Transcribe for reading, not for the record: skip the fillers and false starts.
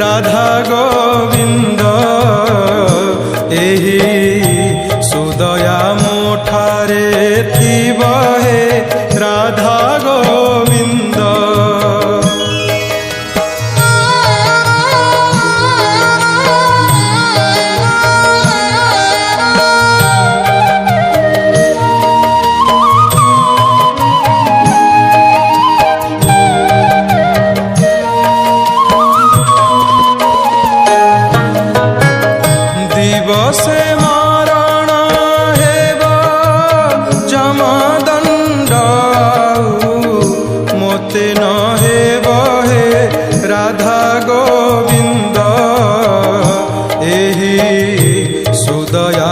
राधा गोविंद एही सुदया मोठारे थिब हे राधा गोविंद। दिवसे मरण हेब जमदंड मोते न हेब हे राधा गोविंद एही सुदया